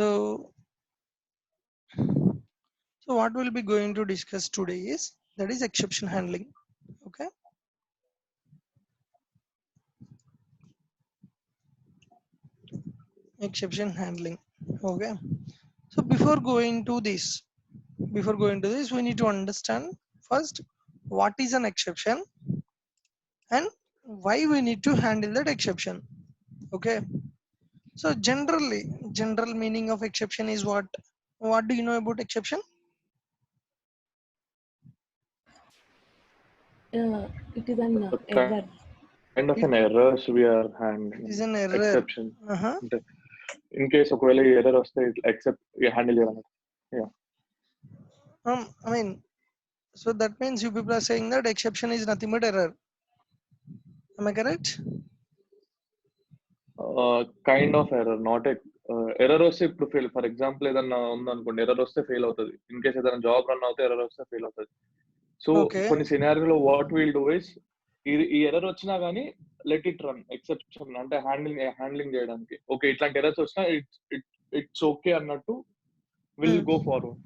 So, so what we'll be going to discuss today is that is exception handling. Okay. Exception handling. Okay. So before going to this, we need to understand first what is an exception and why we need to handle that exception. Okay. So general meaning of exception is what? What do you know about exception? It is an A error. kind of It, an errors we are it handling is an error. exception. Uh-huh. In case ఒకవేళ error వస్తే accept handle చేయాలన్నమాట. Yeah. I mean, so that means you people are saying that exception is nothing but error. Am I correct? Kind of error, not a error వస్తే ఇప్పుడు fail. For example ఏదన్నా ఉందనుకోండి, error వస్తే fail అవుతుంది. In case ఏదైనా job run అవుతే error వస్తే fail అవుతుంది. So Okay. కొన్ని సినారియోలో వాట్ విల్ డూ ఇస్ ఈ ఎర్రర్ వచ్చినా కానీ లెట్ ఇట్ రన్ ఎక్సెప్షన్ అంటే హ్యాండ్లింగ్ చేయడానికి. ఓకే, ఇట్లాంటి ఎర్రర్స్ వచ్చినా ఇట్స్ ఓకే అన్నట్టు will go forward.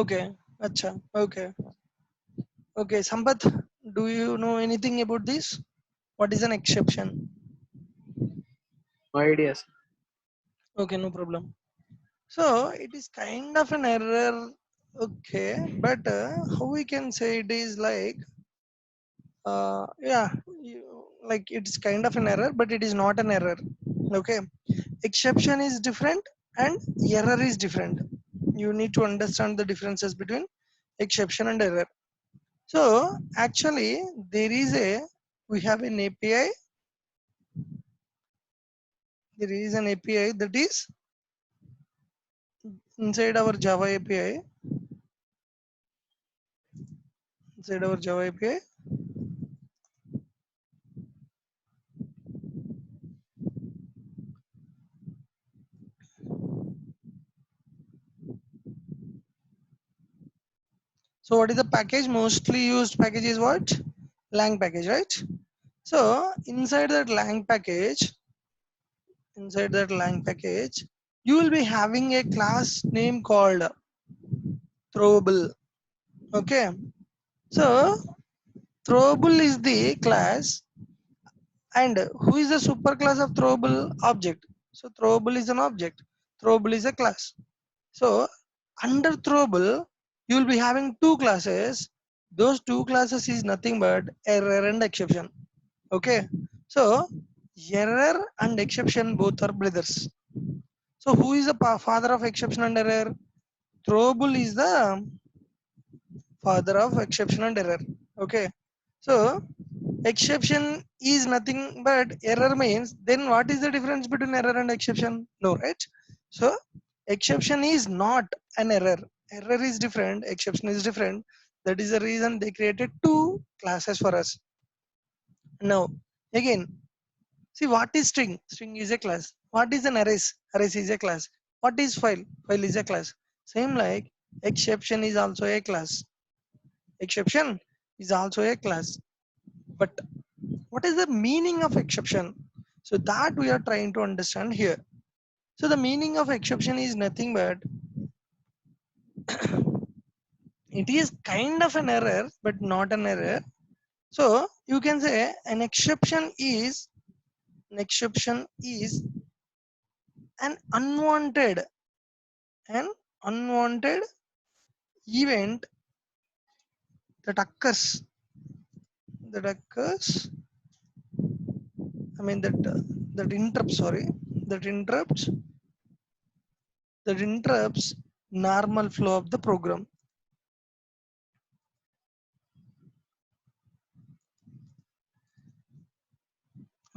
Okay. Acha. Okay. Okay. Sampath, do you know anything about this? What is an exception? No ideas. Okay, no problem. So it is kind of an error. Okay, but how we can say it is like yeah, like it's kind of an error, but it is not an error. Okay, exception is different and error is different. You need to understand the differences between exception and error. So actually we have an API. There is an API that is inside our Java API. Inside our Java API, so what is the package? Mostly used package is what? Lang package, right? So inside that Lang package, you will be having a class name called throwable. Okay, so throwable is the class, and who is the superclass of throwable? Object. So throwable is an object, throwable is a class. So under throwable you will be having two classes. Those two classes is nothing but error and exception. Okay, so error and exception both are brothers. So who is the father of exception and error? Throwable is the father of exception and error. Okay, so exception is nothing but error means, then what is the difference between error and exception? No, right? So exception is not an error. Error is different, exception is different. That is the reason they created two classes for us. Now again, see, what is string? String is a class. What is an arrays? Arrays is a class. What is file? File is a class. Same like exception is also a class. Exception is also a class. But what is the meaning of exception? So that we are trying to understand here. So the meaning of exception is nothing but it is kind of an error, but not an error. So you can say an exception is an unwanted event that occurs I mean that interrupts, sorry, that interrupts normal flow of the program.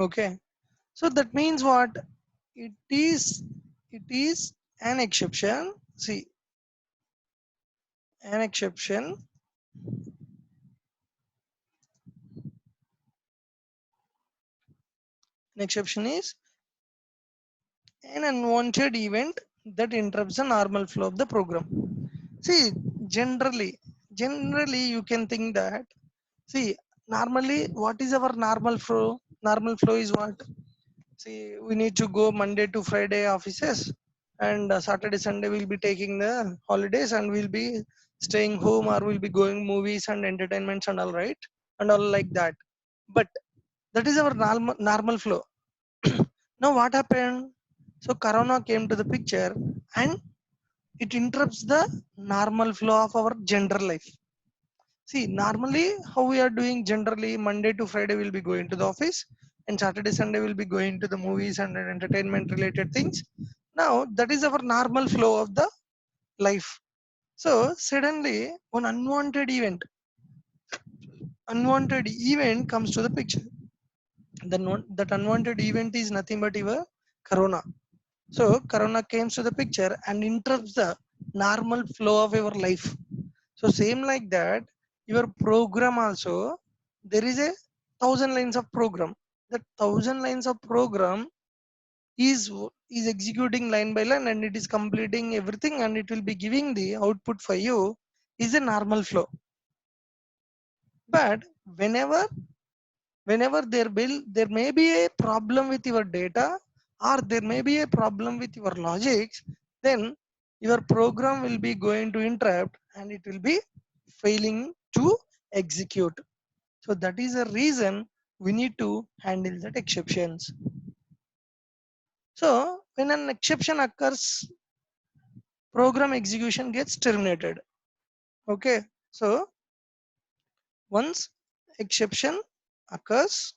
Okay, so that means what? It is an exception. See, an exception is an unwanted event that interrupts the normal flow of the program. See, generally you can think that, see, normally what is our normal flow? Normal flow is what? See, we need to go Monday to Friday offices. and Saturday Sunday we'll be taking the holidays and we'll be staying home or we'll be going movies and entertainments and all, right, and all like that. But that is our normal flow. Now what happened? So corona came to the picture and it interrupts the normal flow of our general life. See, normally how we are doing generally, Monday to Friday we'll be going to the office and Saturday Sunday we'll be going to the movies and entertainment related things. Now that is our normal flow of the life. So suddenly one unwanted event comes to the picture. That unwanted event is nothing but your corona. So corona comes to the picture and interrupts the normal flow of your life. So same like that, your program also, there is a 1,000 lines of program. That 1,000 lines of program is is executing line by line and it is completing everything and it will be giving the output for you is a normal flow. But whenever there may be a problem with your data or there may be a problem with your logics, then your program will be going to interrupt and it will be failing to execute. So that is a reason we need to handle that exceptions. So when an exception occurs, program execution gets terminated. Okay, so once exception occurs,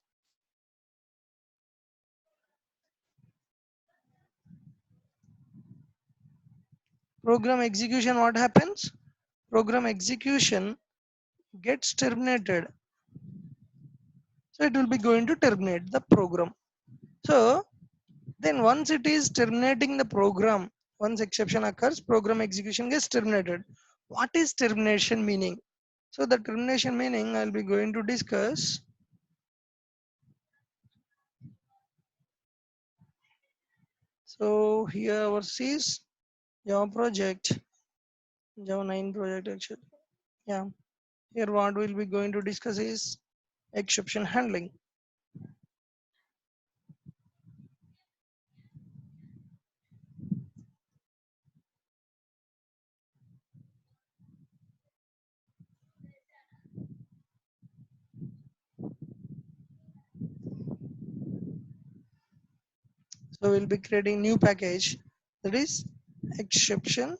program execution, what happens? Program execution gets terminated. So it will be going to terminate the program. So then once it is terminating the program, once exception occurs, program execution gets terminated. What is termination meaning? So the termination meaning I'll be going to discuss. So here our is Java project, Java 9 project actually. Yeah. Here what we'll be going to discuss is exception handling. So we'll be creating new package that is exception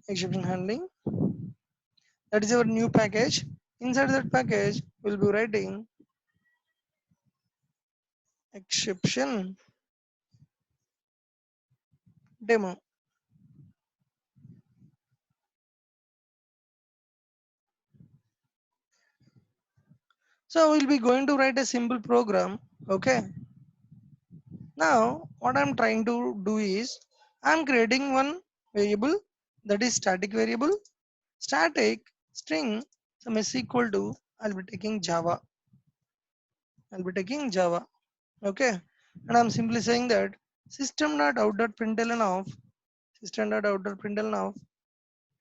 exception handling. That is our new package. Inside that package, we'll be writing exception demo. So we'll be going to write a simple program. Okay. Now what I'm trying to do is I'm creating one variable that is static variable. Static string some is equal to I'll be taking Java. I'll be taking Java. Okay. And I'm simply saying that system.out.println of system.out.println of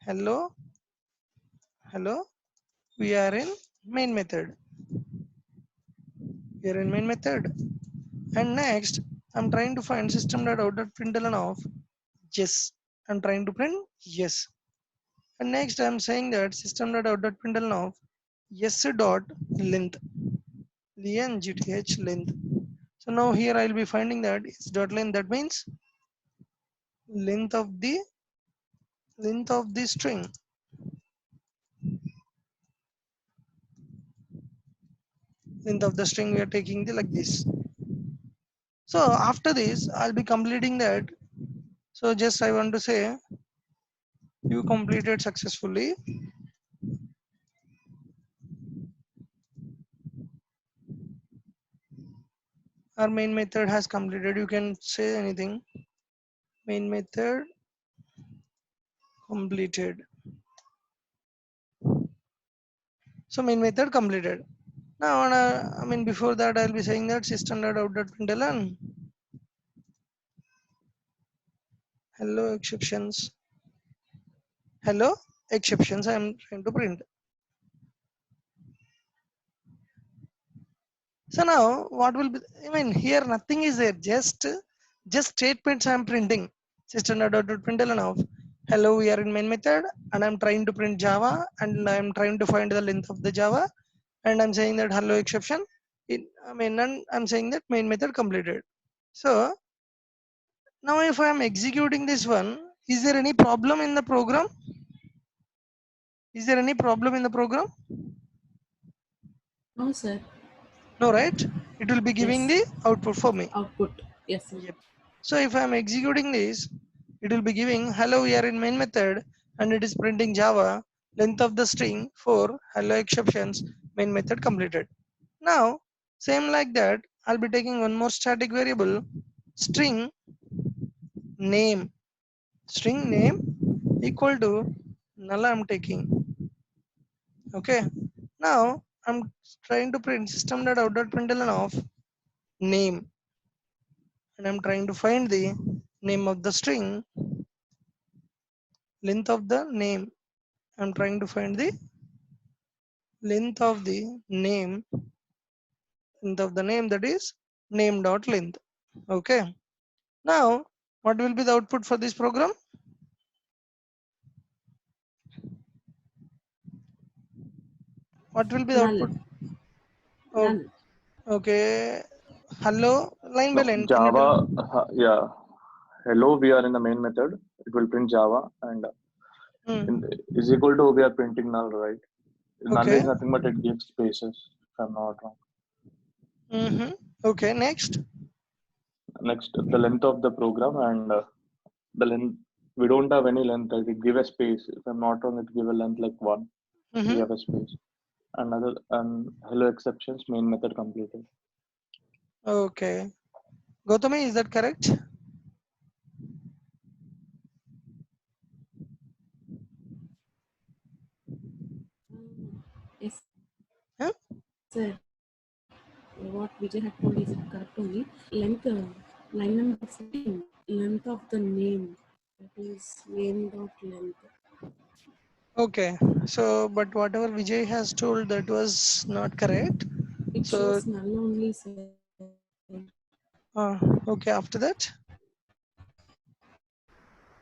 hello, hello, we are in main method. We are in main method. And next, I'm trying to find system.out.println of yes. I'm trying to print yes. And next, I'm saying that system.out.println of yes dot length, length length. So now here I'll be finding that it's dot length. That means length of the string. Length of the string we are taking the like this. So after this, I'll be completing that. So just I want to say you completed successfully. Our main method has completed. You can say anything. Main method completed. So main method completed. Now, I mean before that I'll be saying that system.out.println hello exceptions. Hello exceptions I am trying to print. So now what will be, I mean here nothing is there, just statements I'm printing. System.out.println of hello, we are in main method and I'm trying to print Java and I'm trying to find the length of the Java and I'm saying that hello exception. And I'm saying that main method completed. So now if I'm executing this one, is there any problem in the program? Is there any problem in the program? No, sir. No, right? It will be giving Yes. the output for me. Output. Yes, sir. Yep. So if I'm executing this, it will be giving hello, we are in main method and it is printing Java, length of the string for hello exceptions, main method completed. Now, same like that, I'll be taking one more static variable, string name. String name equal to null I'm taking. Okay. Now I'm trying to print system.out.println of name and I'm trying to find the name of the string, length of the name. I'm trying to find the length of the name, that is name dot length. Okay. Now, what will be the output for this program? What will be the Null. output? Oh, Null. okay. Hello, line by No, line. Can you tell? Java, yeah. Hello, we are in the main method. It will print Java and Hmm. is equal to we are printing null, right? Null Okay. is nothing but it gives spaces, if I'm not wrong. Mm-hmm. Okay. Next. Next, the length of the program and the length. We don't have any length. Right? It give a space. If I'm not wrong, it give a length like 1. We Mm-hmm. have a space. Another hello exceptions main method completed. Okay. Gautami, is that correct? Yes, Huh? sir. What Vijay had told is correct only. Length, line number 14, length of the name. That is name dot length. Okay. So, but whatever Vijay has told, that was not correct. It So, shows null only, sir. uh, okay. After that,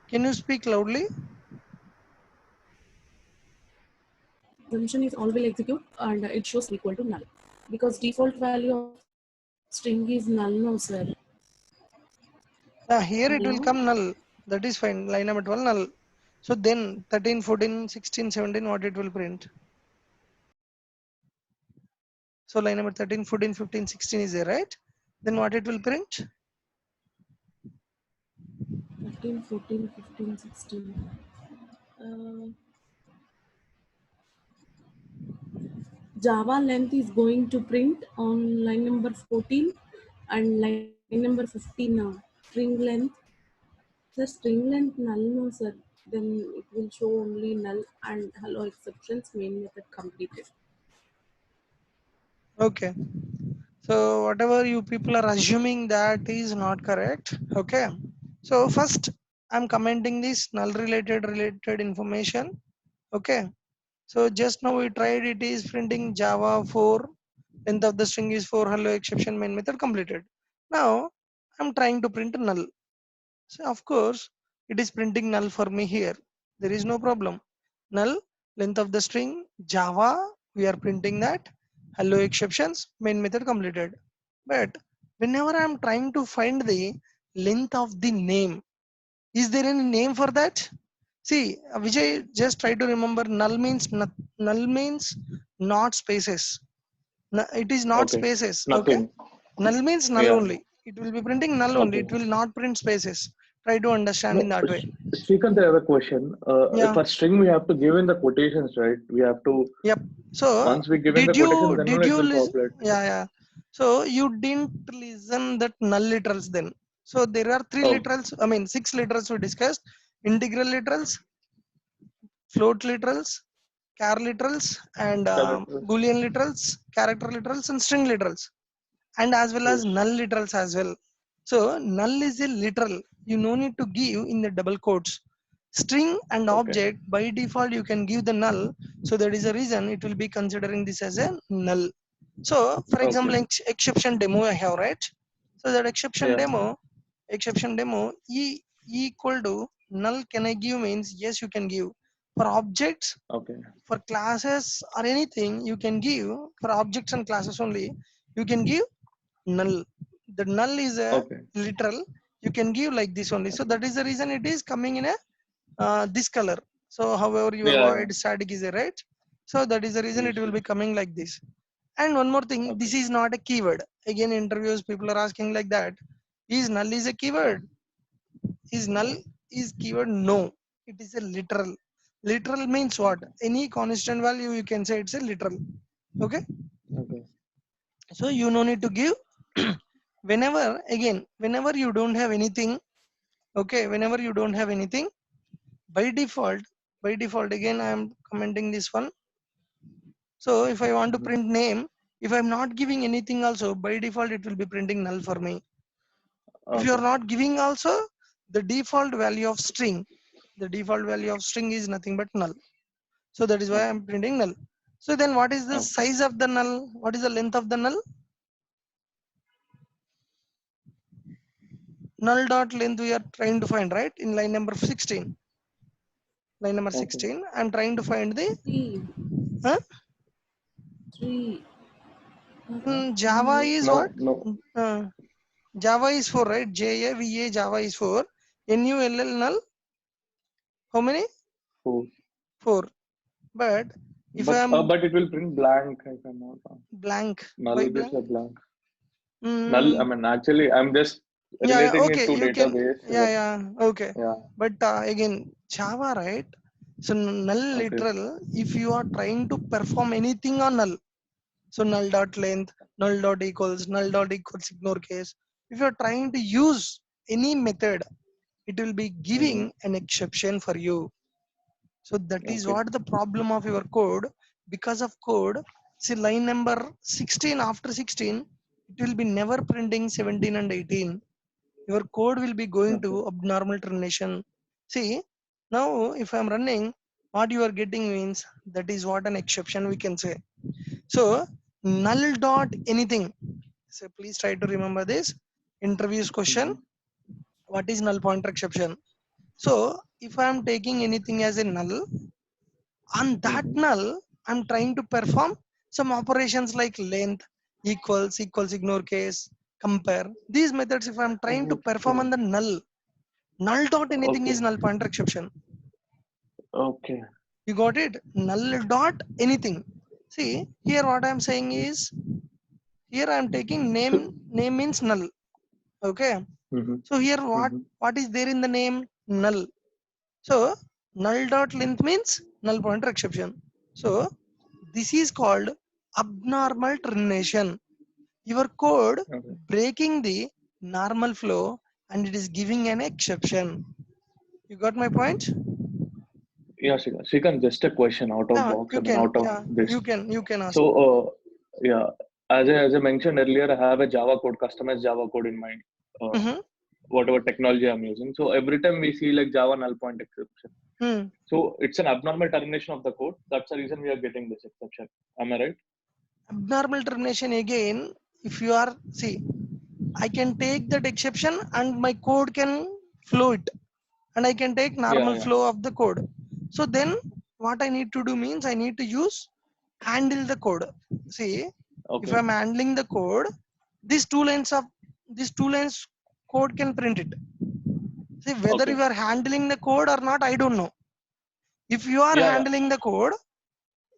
can you speak loudly? Assumption is all will execute and it shows equal to null. Because default value of string is null, no, sir. Here it will Hello? come null. That is fine. Line number 12 null. So then 13, 14, 16, 17, what it will print? So line number 13, 14, 15, 16 is there, right? Then what it will print? 13, 14, 15, 16. Java length is going to print on line number 14 and line number 15 now. String length. Sir, string length null, no, sir. Then it will show only null and hello exceptions main method completed. Okay. So whatever you people are assuming, that is not correct. Okay. So first I'm commenting this null related information. Okay. So just now we tried, it is printing Java 4, length of the string is 4, hello exception main method completed. Now I'm trying to print null. So of course it is printing null for me here. There is no problem. Null, length of the string, Java, we are printing that, hello exceptions, main method completed. But whenever I'm trying to find the length of the name, is there any name for that? See, Vijay, just try to remember null means null means not spaces. It is not Okay, spaces. Okay. nothing. Null means null Yeah. only. It will be printing null only. Okay. It will not print spaces. Try to understand No, in that way. Srikanth, I have a question. Yeah. For string, we have to give in the quotations, right? We have to, Yep. So once we give in the did quotations, you then did only it you will listen? populate. Yeah, yeah. So you didn't listen that null literals then. So there are three Oh, literals. I mean 6 literals we discussed: integral literals, float literals, char literals, and characters. boolean literals, character literals, and string literals, and as well as Yes. null literals as well. So null is a literal. You no need to give in the double quotes. String and Okay. object by default you can give the null. So that is the reason it will be considering this as a null. So for example, Okay. exception demo I have, right? So that exception Yeah. demo equal to null can I give means yes you can give. For objects, Okay. for classes or anything you can give. For objects and classes only you can give null. The null is a Okay. literal, you can give like this only. So Okay. that is the reason it is coming in a this color. So however your Yeah. void static is a right, so that is the reason Yes. it will Yes. be coming like this. And one more thing, Okay. this is not a keyword. Again interviews people are asking like that, is null is a keyword? Is null is keyword? No, it is a literal. Literal means what? Okay. Any constant value you can say it's a literal. Okay, Okay. so you no need to give. Whenever, again, whenever you don't have anything, okay, whenever you don't have anything, by default again I am commenting this one. So if I want to Mhm. print name, if I'm not giving anything also, by default it will be printing null for me. If you are Okay. not giving also, the default value of string, the default value of string is nothing but null. So that is why Okay. I'm printing null. So then what is the Okay. size of the null? What is the length of the null? Null dot length we are trying to find, right? In line number 16. Line number Okay. 16. I'm trying to find the 3, huh? 3. Java is what? No. No. Uh, Java is 4, right? JAVA Java is 4. NULL null, how many? Four. 4. But if I am But it will print blank if I'm not wrong. blank, Null why will blank? say blank. Null. I Mm, mean, actually, I'm just yeah, yeah, relating it okay, to you can, database. yeah, But yeah, okay. yeah. But again, Java, right? So null Okay. literal, if you are trying to perform anything on null, so null dot length, null dot equals ignore case. If you are trying to use any method, it will be Mm-hmm. giving an exception for you. So that is Okay. what the problem of your code. Because of code, see line number 16, after 16, it will be never printing 17 and 18. Your code will be going Okay. to abnormal termination. See, now if I'm running, what you are getting means that is what an exception we can say. So null dot anything. So please try to remember this interviews question. Mm-hmm. What is null pointer exception? So if I am taking anything as a null, on that Mm-hmm. null I'm trying to perform some operations like length, equals ignore case, compare. These methods if I'm trying to perform Okay. on the null dot anything Okay. is null pointer exception. Okay. You got it? Null dot anything. See here what I'm saying is, here I'm taking So. name means null. Okay, Mm-hmm. so here Mm-hmm. what is there in the name? Null. So null dot length means null pointer exception. So this is called abnormal termination. Your code Okay. breaking the normal flow and it is giving an exception. You got my point? Yeah, Srikanth, just a question out of Yeah, box. I you mean, can. out of Yeah, this. you can ask. So, yeah, as I mentioned earlier, I have a Java code, customized Java code in mind. Mm-hmm. Whatever technology I'm using. So every time we see like Java null point exception. Hmm. So it's an abnormal termination of the code. That's the reason we are getting this exception. Am I right? Abnormal termination again. If you are see, I can take that exception and my code can flow it, and I can take Yeah, normal yeah. flow of the code. So then what I need to do means I need to use handle the code. See, if Okay. I'm handling the code, these two lines code can print it. See, whether Okay. you are handling the code or not, I don't know. If you are Yeah, yeah. handling the code,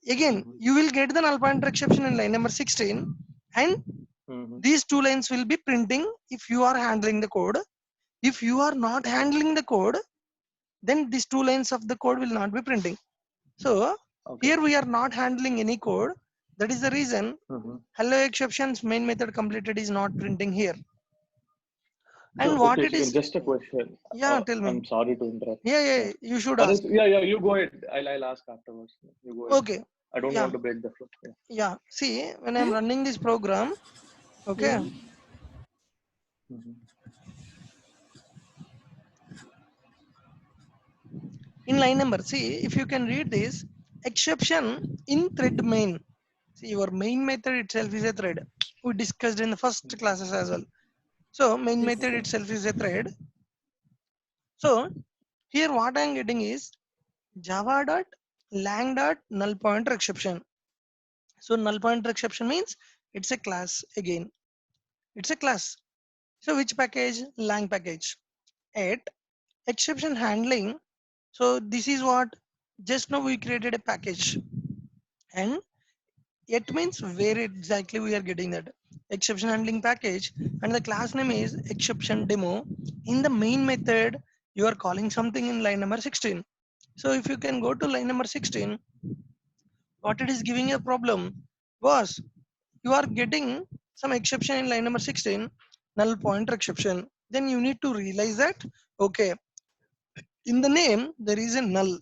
again Mm-hmm. you will get the null pointer exception in line number 16, and Mm-hmm. these two lines will be printing if you are handling the code. If you are not handling the code, then these two lines of the code will not be printing. So Okay. here we are not handling any code. That is the reason Mm-hmm. hello exceptions main method completed is not printing here. So And what okay, it Srikanth, is, just a question. yeah, tell me. I'm sorry to interrupt. Yeah, Yeah. yeah, you should Others, ask. yeah, yeah. You go ahead. I'll ask afterwards. You go ahead. Okay, I don't yeah, want to break the flow. Yeah. yeah. See, when I'm Huh? running this program, okay, Yeah. Mm-hmm. in line number, see, if you can read this exception in thread main. See, your main method itself is a thread. We discussed in the first classes as well. So main Yes, method sir. itself is a thread. So here what I'm getting is java dot lang dot null pointer exception. So null pointer exception means it's a class again. It's a class. So which package? Lang package. At exception handling. So this is what just now we created a package, and it means where exactly we are getting that exception handling package, and the class name is exception demo. In the main method you are calling something in line number 16. So if you can go to line number 16, what it is giving a problem was you are getting some exception in line number 16, null pointer exception. Then you need to realize that okay, in the name there is a null.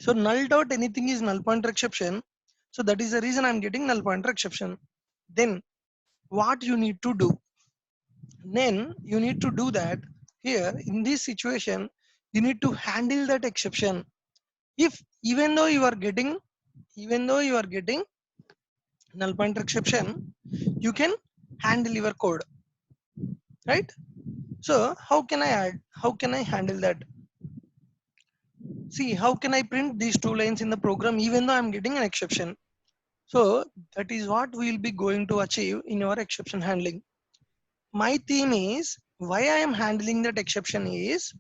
So null dot anything is null pointer exception. So that is the reason I'm getting null pointer exception. Then what you need to do? Then you need to do that here in this situation. You need to handle that exception. If even though you are getting null pointer exception, you can handle your code, right? So how can I add? How can I handle that? See, how can I print these two lines in the program even though I'm getting an exception? So that is what we will be going to achieve in our exception handling. My theme is why I am handling that exception is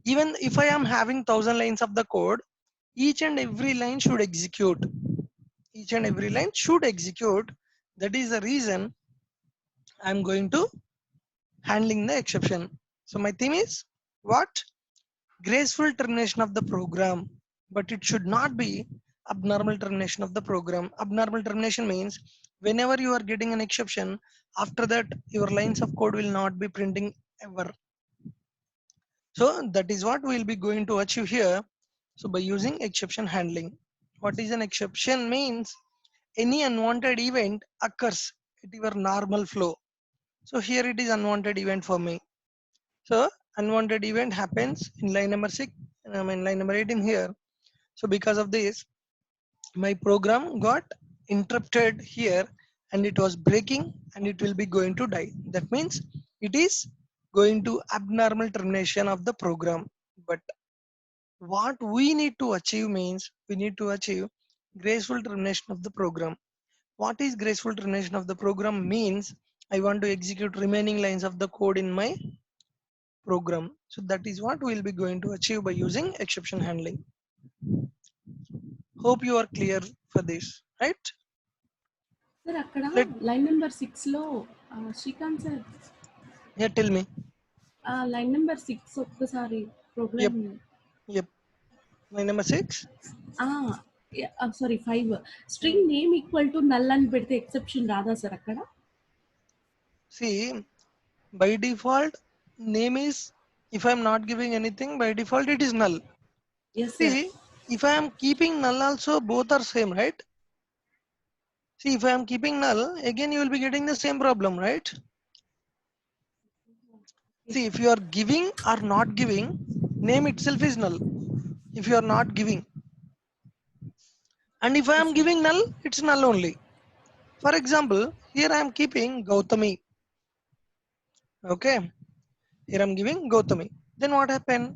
even if I am having 1000 lines of the code, each and every line should execute. Each and every line should execute. That is the reason I'm going to handling the exception. So my theme is what? Graceful termination of the program, but it should not be abnormal termination of the program. Abnormal termination means whenever you are getting an exception, after that your lines of code will not be printing ever. So that is what we'll be going to achieve here. So by using exception handling. What is an exception means? Any unwanted event occurs at your normal flow. So here it is unwanted event for me. So unwanted event happens in line number 6, I mean line number 18 here. So because of this, my program got interrupted here and it was breaking and it will be going to die. That means it is going to abnormal termination of the program. But what we need to achieve means we need to achieve graceful termination of the program. What is graceful termination of the program means? I want to execute remaining lines of the code in my program. So that is what we'll be going to achieve by using exception handling. Hope you are clear for this, right? Sir అక్కడ Let line number 6లో Srikanth sir yeah tell me. Line number 6 ఒక్కసారి Yep, program yep. Line number 6. Sorry 5 string name equal to null అని పెడితే exception రాదా sir అక్కడ? See, by default name is, if I am not giving anything, by default it is null. Yes sir. See, if I am keeping null also, both are same, right? See, if I am keeping null, again you will be getting the same problem, right? See, if you are giving or not giving, name itself is null. If you are not giving, and if I am giving null, it's null only. For example, here I am keeping Gautami. Okay, here I am giving Gautami. Then what happened?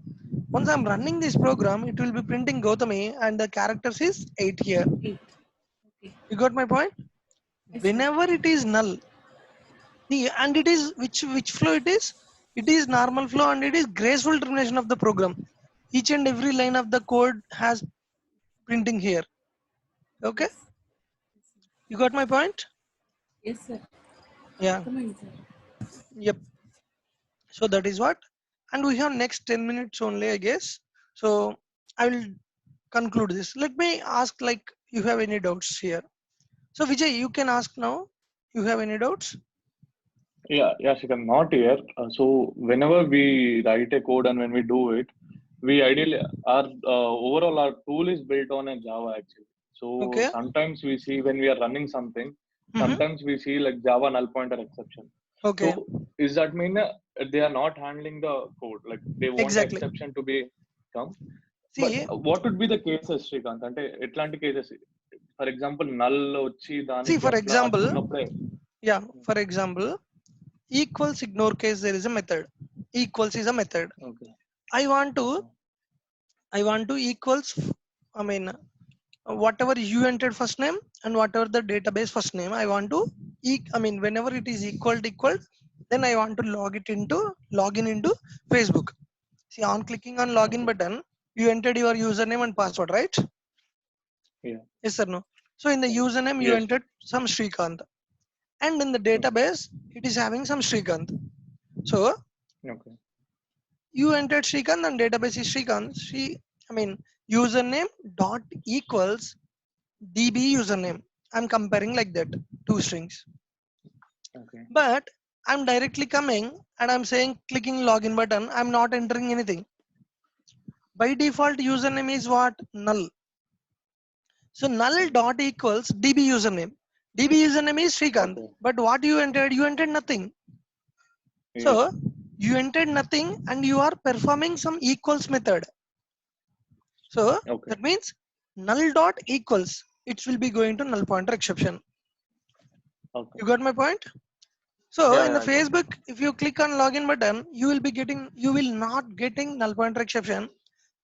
Once I am running this program, it will be printing Gautami and the characters is 8 here. 8. Okay. You got my point? Yes sir. Whenever it is null, and it is which flow it is? It is normal flow and it is graceful termination of the program. Each and every line of the code has printing here. Okay, yes. you got my point? Yes sir. Yeah, అర్థమైంది sir. yep. So that is what, and we have next 10 minutes only, I guess. So I will conclude this. Let me ask, like, you have any doubts here? So Vijay, you can ask now. You have any doubts? Yeah, Shikhan, not here. So whenever we write a code and when we do it, we ideally our overall our tool is built on a Java actually. So Okay. sometimes we see when we are running something, Mhm. sometimes we see like Java null pointer exception. Okay. So is that mean they are not handling the code? Like they want Exactly. exception to be come? See, But what would be the cases, Srikanth? అంటే ఎట్లాంటి cases? For example null వచ్చి See, దానికి for అట్లా example, అట్లున్నప్పుడే yeah, for example, equals ignore case, there is a method. Equals is a method. Okay I want to, equals, I mean, whatever you entered first name and whatever the database first name, I want to, I mean, whenever it is equal, then I want to login into Facebook. See, on clicking on login Okay. button, you entered your username and password, right? Yeah. Yes or no? So in the username, you Yes. entered some Srikanth, and in the database, it is having some Srikanth. So Okay. you entered Srikanth and database is Srikanth. I mean, username dot equals DB username. I'm comparing like that, two strings. Okay. But I'm directly coming and I'm saying clicking login button. I'm not entering anything. By default, username is what? Null. So null dot equals DB username. DB username is Srikanth. Okay. But what you entered nothing. So Yes. you entered nothing and you are performing some equals method. So Okay. that means null dot equals, it will be going to null pointer exception. Okay. You got my point? So Yeah, in the I got it. Facebook, if you click on login button, you will not getting null pointer exception,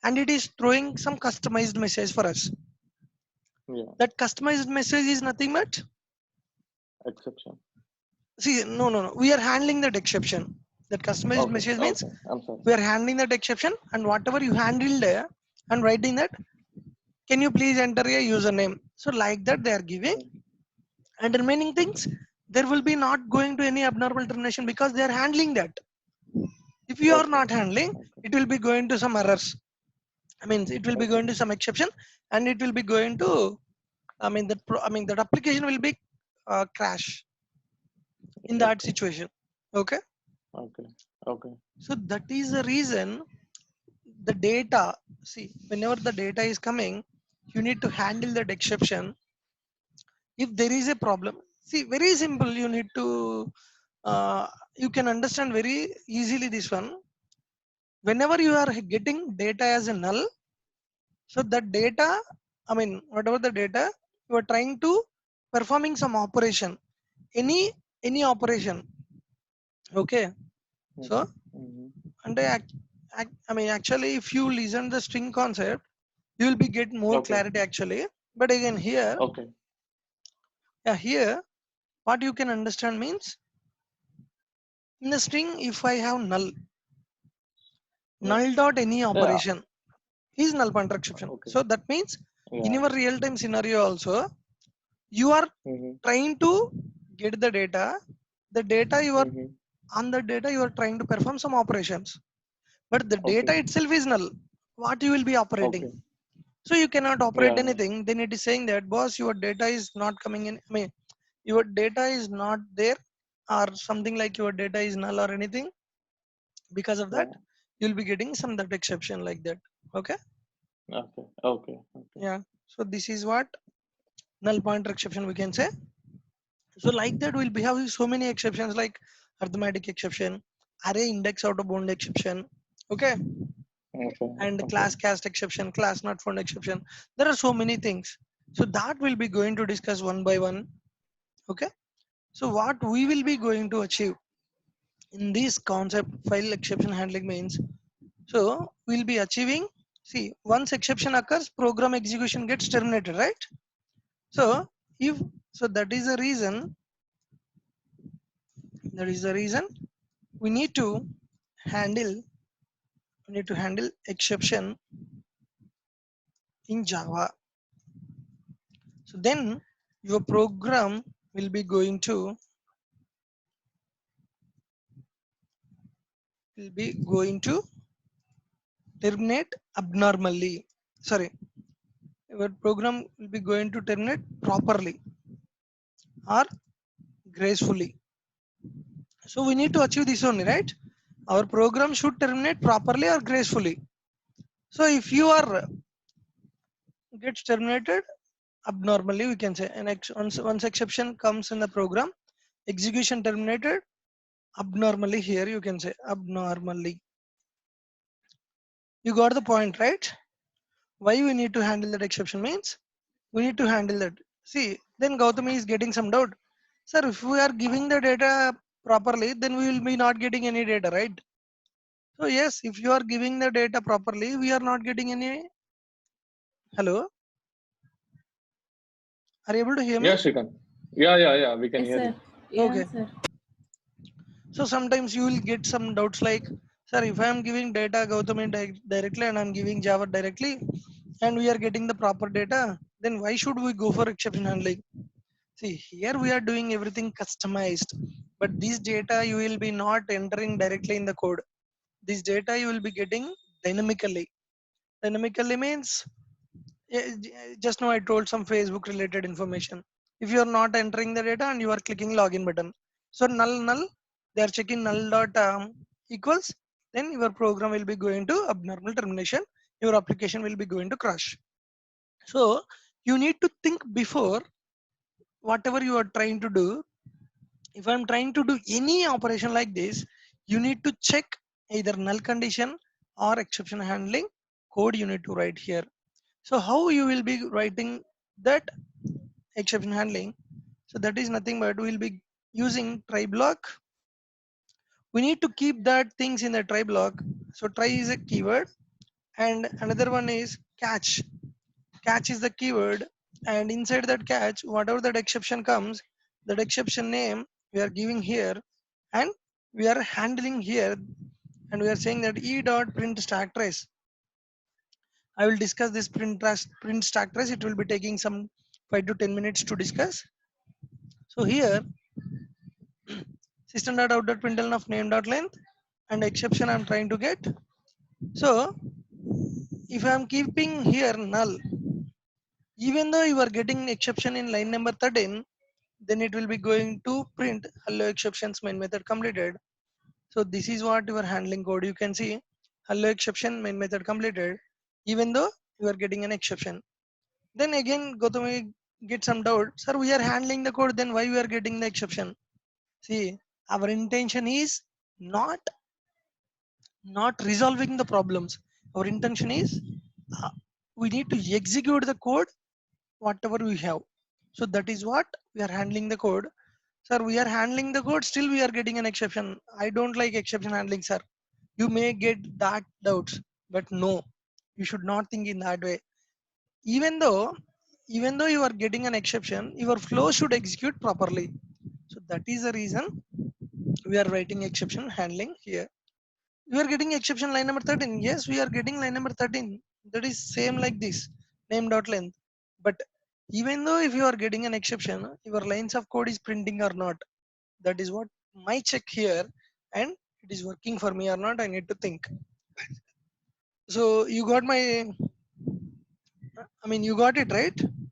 and it is throwing some customized message for us. Yeah. That customized message is nothing but, Exception. see, no, we are handling that exception. That customized Okay. message means Okay. I'm sorry. we are handling that exception, and whatever you handled there and writing that, can you please enter a username? So like that they are giving, and remaining things there will be not going to any abnormal termination because they are handling that. If you are Okay. not handling, Okay. it will be going to some errors. I mean, it will be Okay. going to some exception, and it will be going to, that application will be crash in that Okay. situation. Okay, Okay. Okay. so that is the reason the data. See, whenever the data is coming, you need to handle that exception. If there is a problem, see, very simple, you need to, you can understand very easily this one. Whenever you are getting data as a null, so that data, I mean, whatever the data, you are trying to performing some operation, any operation. Okay, so Mm-hmm. and I mean, actually, if you listen the string concept, you will be get more Okay. clarity actually. But again, here, Okay. yeah, here, what you can understand means, in the string, if I have null, Yeah. null dot any Yeah. operation is null pointer exception. Okay. So that means in Yeah. your real time scenario also, you are Mm-hmm. trying to get the data. The data you are, Mm-hmm. on the data you are trying to perform some operations, but the data Okay. itself is null. What you will be operating? Okay. So you cannot operate Yeah. anything. Then it is saying that, boss, your data is not coming in. I mean, your data is not there, or something like your data is null or anything. Because of that, Yeah. you'll be getting some that exception like that. Okay. Okay. Okay. Okay. Yeah. So this is what null pointer exception we can say. So like that, we'll be having so many exceptions like arithmetic exception, array index out of bound exception. Okay. Okay. And Okay. class cast exception, class not found exception. There are so many things. So that we'll be going to discuss one by one. Okay. So what we will be going to achieve in this concept file exception handling means, so we'll be achieving, see, once exception occurs, program execution gets terminated, right? So if, so that is the reason we need to handle, exception in Java. So then your program will be going to terminate abnormally. Sorry, your program will be going to terminate properly or gracefully. So we need to achieve this only, right? Our program should terminate properly or gracefully. So if you are gets terminated abnormally, we can say, and once exception comes in the program, execution terminated abnormally. Here you can say abnormally. You got the point, right? Why we need to handle that exception means, We need to handle that. See, then Gautami is getting some doubt. Sir, if we are giving the data properly, then we will be not getting any data, right? So yes, if you are giving the data properly, we are not getting any. Hello, are you able to hear me? Yeah, Shrikant. Yeah. We can Yes, hear sir. you. Yeah, Okay. sir. So sometimes you will get some doubts like, sir, if I am giving data Gautami directly and I'm giving Java directly, and we are getting the proper data, then why should we go for exception handling? See, here we are doing everything customized, but this data you will be not entering directly in the code. This data you will be getting dynamically. Dynamically means just now I told some Facebook related information. If you are not entering the data and you are clicking login button, so null, they are checking null dot equals, then your program will be going to abnormal termination. Your application will be going to crash. So you need to think before whatever you are trying to do. If I'm trying to do any operation like this, you need to check either null condition or exception handling code you need to write here. So how you will be writing that exception handling? So that is nothing but we'll be using try block. We need to keep that things in the try block. So try is a keyword and another one is catch. Catch is the keyword and inside that catch, whatever that exception comes, that exception name we are giving here and we are handling here and we are saying that e dot print stack trace. I will discuss this print stack trace. It will be taking some 5 to 10 minutes to discuss. So here system.out.println of name dot length and exception I'm trying to get. So if I'm keeping here null, even though you are getting exception in line number 13, then it will be going to print hello exceptions main method completed. So this is what your handling code. You can see hello exception main method completed, even though you are getting an exception. Then again, Gautami get some doubt. Sir, we are handling the code, then why we are getting the exception? See, our intention is not not resolving the problems. Our intention is uh, we need to execute the code whatever we have. So that is what we are handling the code. Sir, we are handling the code, still we are getting an exception. I don't like exception handling, sir. You may get that doubts, but no, you should not think in that way. Even though, even though you are getting an exception, your flow should execute properly. So that is the reason we are writing exception handling here. We are getting exception line number 13. Yes, we are getting line number 13. That is same like this, name dot length. But even though if you are getting an exception, your lines of code is printing or not. That is what my check here, and it is working for me or not. I need to think. So you got my, I mean, you got it right.